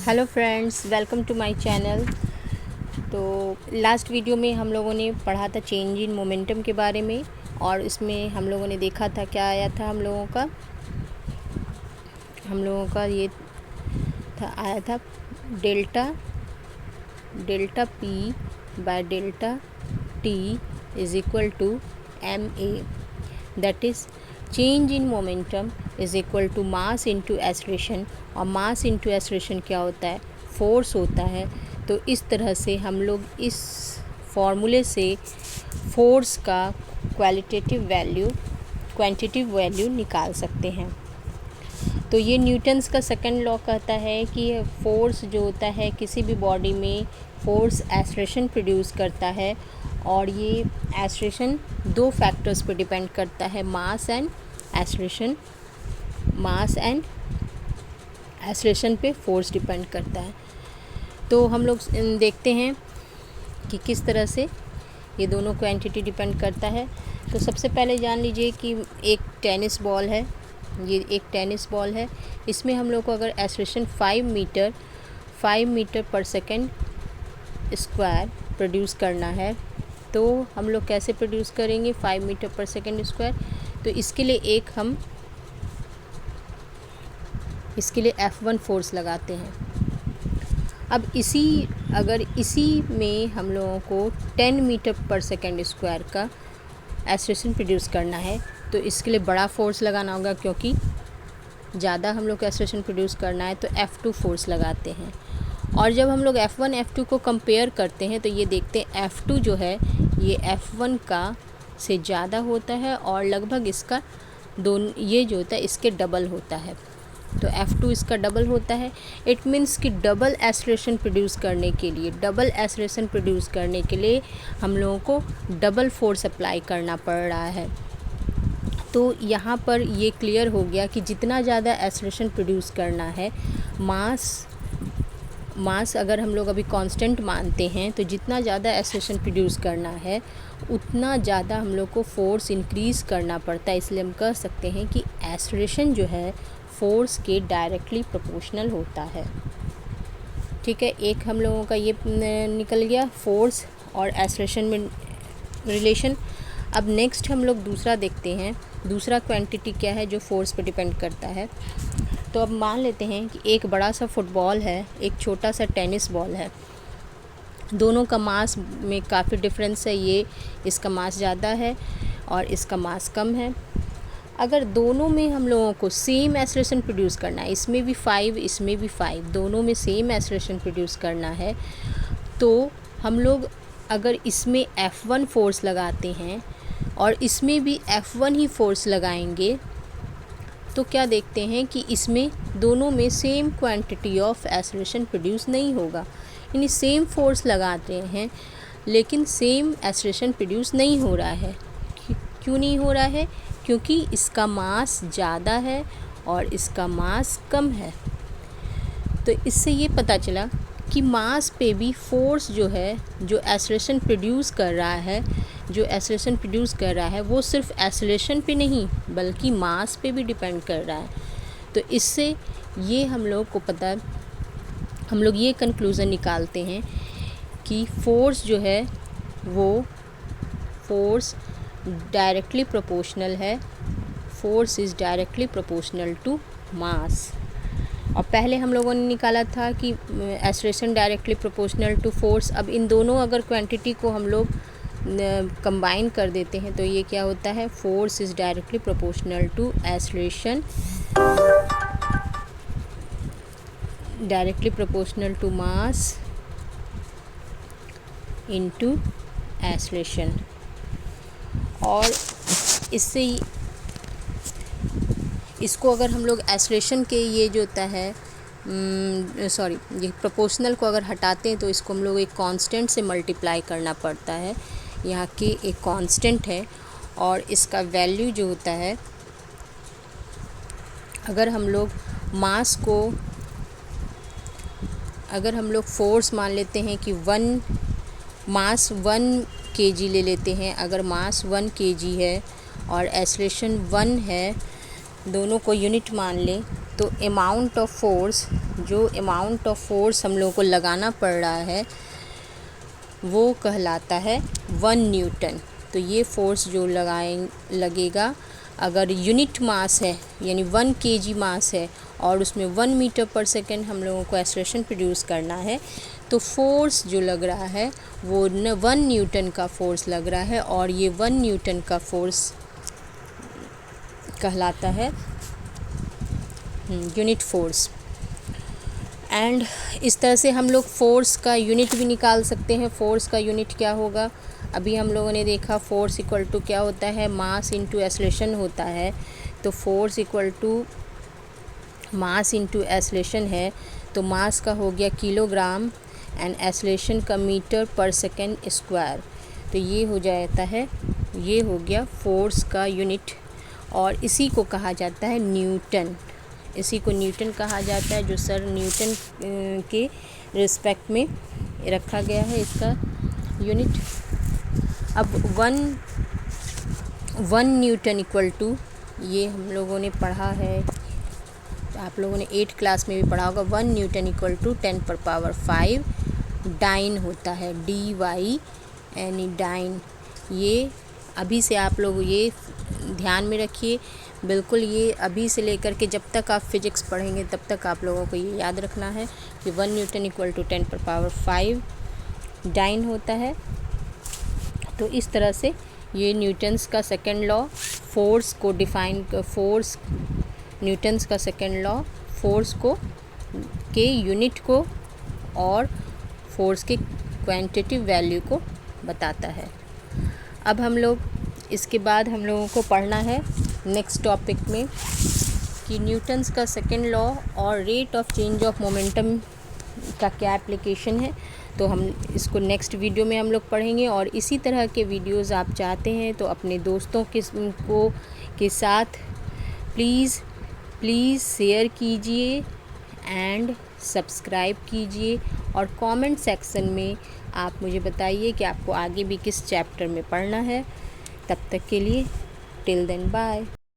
Hello friends, welcome to my channel. तो last video में हम लोगों ने पढ़ा था चेंज इन मोमेंटम के बारे में, और इसमें हम लोगों ने देखा था क्या आया था हम लोगों का ये था, आया था delta p by delta t is equal to m a, that is change in momentum is equal to mass into acceleration. और मास इंटू एक्सेलरेशन क्या होता है? फोर्स होता है। तो इस तरह से हम लोग इस फॉर्मूले से फोर्स का क्वांटिटिव वैल्यू निकाल सकते हैं। तो ये न्यूटन्स का सेकंड लॉ कहता है कि फोर्स जो होता है किसी भी बॉडी में, फोर्स एक्सेलरेशन प्रोड्यूस करता है, और ये एक्सेलरेशन दो फैक्टर्स पर डिपेंड करता है, मास एंड एक्सेलरेशन पे फोर्स डिपेंड करता है। तो हम लोग देखते हैं कि किस तरह से ये दोनों क्वांटिटी डिपेंड करता है। तो सबसे पहले जान लीजिए कि एक टेनिस बॉल है, ये एक टेनिस बॉल है। इसमें हम लोग को अगर एक्सेलरेशन 5 मीटर पर सेकेंड स्क्वायर प्रोड्यूस करना है, तो हम लोग कैसे प्रोड्यूस करेंगे 5 मीटर पर सेकेंड स्क्वायर? तो इसके लिए F1 फोर्स लगाते हैं। अब इसी में हम लोगों को 10 मीटर पर सेकेंड स्क्वायर का एक्सेलरेशन प्रोड्यूस करना है, तो इसके लिए बड़ा फोर्स लगाना होगा, क्योंकि ज़्यादा हम लोग को एक्सेलरेशन प्रोड्यूस करना है, तो F2 फोर्स लगाते हैं। और जब हम लोग F1 F2 को कंपेयर करते हैं तो ये देखते हैं F2 जो है ये F1 का से ज़्यादा होता है, और लगभग इसका ये जो होता है इसके डबल होता है। तो F2 इसका डबल होता है। इट मीन्स कि डबल एक्सेलरेशन प्रोड्यूस करने के लिए हम लोगों को डबल फोर्स अप्लाई करना पड़ रहा है। तो यहाँ पर ये क्लियर हो गया कि जितना ज़्यादा एक्सेलरेशन प्रोड्यूस करना है, मास अगर हम लोग अभी कांस्टेंट मानते हैं, तो जितना ज़्यादा एक्सेलरेशन प्रोड्यूस करना है उतना ज़्यादा हम लोग को फोर्स इंक्रीज़ करना पड़ता है। इसलिए हम कह सकते हैं कि एक्सेलरेशन जो है फोर्स के डायरेक्टली प्रोपोर्शनल होता है। ठीक है, एक हम लोगों का ये निकल गया फोर्स और एक्सेलरेशन में रिलेशन। अब नेक्स्ट हम लोग दूसरा देखते हैं, दूसरा क्वांटिटी क्या है जो फोर्स पर डिपेंड करता है। तो अब मान लेते हैं कि एक बड़ा सा फुटबॉल है, एक छोटा सा टेनिस बॉल है। दोनों का मास में काफ़ी डिफरेंस है, इसका मास ज़्यादा है और इसका मास कम है। अगर दोनों में हम लोगों को सेम एक्सेलरेशन प्रोड्यूस करना है, इसमें भी 5 इसमें भी 5, दोनों में सेम एक्सेलरेशन प्रोड्यूस करना है, तो हम लोग अगर इसमें F1 फोर्स लगाते हैं और इसमें भी F1 ही फोर्स लगाएंगे, तो क्या देखते हैं कि इसमें दोनों में same quantity of acceleration produce नहीं होगा। यानी सेम फोर्स लगाते हैं लेकिन सेम एक्सेलरेशन प्रोड्यूस नहीं हो रहा है। क्यों नहीं हो रहा है? क्योंकि इसका मास ज़्यादा है और इसका मास कम है। तो इससे ये पता चला कि मास पे भी फोर्स जो है, जो एक्सेलरेशन प्रोड्यूस कर रहा है वो सिर्फ एक्सेलरेशन पे नहीं बल्कि मास पे भी डिपेंड कर रहा है। तो इससे ये हम लोग ये कंक्लूज़न निकालते हैं कि फोर्स जो है वो फोर्स डायरेक्टली प्रोपोर्शनल है, force is directly proportional to mass. और पहले हम लोगों ने निकाला था कि acceleration directly proportional to force. अब इन दोनों अगर क्वांटिटी को हम लोग कंबाइन कर देते हैं तो ये क्या होता है? Force is directly proportional to acceleration directly proportional to mass into acceleration. और इसको अगर हम लोग एक्सेलरेशन के ये जो होता है ये प्रोपोर्शनल को अगर हटाते हैं तो इसको हम लोग एक कांस्टेंट से मल्टीप्लाई करना पड़ता है। यहाँ के एक कांस्टेंट है और इसका वैल्यू जो होता है, अगर हम लोग फोर्स मान लेते हैं कि मास 1 kg ले लेते हैं। अगर मास 1 kg है और एक्सेलरेशन 1 है, दोनों को यूनिट मान लें, तो अमाउंट ऑफ फोर्स जो अमाउंट ऑफ फोर्स हम लोगों को लगाना पड़ रहा है वो कहलाता है 1 न्यूटन। तो ये फोर्स जो लगेगा, अगर यूनिट मास है यानी 1 kg मास है और उसमें 1 मीटर पर सेकेंड हम लोगों को एक्सेलरेशन प्रोड्यूस करना है, तो फोर्स जो लग रहा है वो 1 न्यूटन का फोर्स लग रहा है और ये 1 न्यूटन का फोर्स कहलाता है यूनिट फोर्स। एंड इस तरह से हम लोग फोर्स का यूनिट भी निकाल सकते हैं। फोर्स का यूनिट क्या होगा, अभी हम लोगों ने देखा फोर्स इक्वल टू क्या होता है, मास इंटू एक्सेलरेशन होता है। तो force equal to mass into acceleration है, तो मास का हो गया किलोग्राम एंड एक्सेलरेशन का मीटर पर सेकेंड स्क्वायर। तो ये हो जाता है, ये हो गया फोर्स का यूनिट और इसी को कहा जाता है न्यूटन। इसी को न्यूटन कहा जाता है, जो सर न्यूटन के रिस्पेक्ट में रखा गया है इसका यूनिट। अब 1 न्यूटन इक्वल टू, ये हम लोगों ने पढ़ा है, आप लोगों ने 8th क्लास में भी पढ़ा होगा। 1 न्यूटन इक्वल टू 10⁵ डाइन होता है, DY यानी डाइन। ये अभी से आप लोग ये ध्यान में रखिए, बिल्कुल ये अभी से लेकर के जब तक आप फिजिक्स पढ़ेंगे तब तक आप लोगों को ये याद रखना है कि 1 न्यूटन इक्वल टू 10⁵ डाइन होता है। तो इस तरह से ये न्यूटन्स का सेकेंड लॉ फोर्स को डिफाइन, फोर्स न्यूटन्स का सेकेंड लॉ फोर्स को के यूनिट को और फोर्स के क्वांटिटिव वैल्यू को बताता है। अब हम लोग इसके बाद हम लोगों को पढ़ना है नेक्स्ट टॉपिक में कि न्यूटन्स का सेकेंड लॉ और rate of change of momentum का क्या एप्लीकेशन है। तो हम इसको नेक्स्ट वीडियो में हम लोग पढ़ेंगे। और इसी तरह के वीडियोज़ आप चाहते हैं तो अपने दोस्तों के साथ प्लीज़ शेयर कीजिए एंड सब्सक्राइब कीजिए और कमेंट सेक्शन में आप मुझे बताइए कि आपको आगे भी किस चैप्टर में पढ़ना है। तब तक के लिए टिल देन बाय।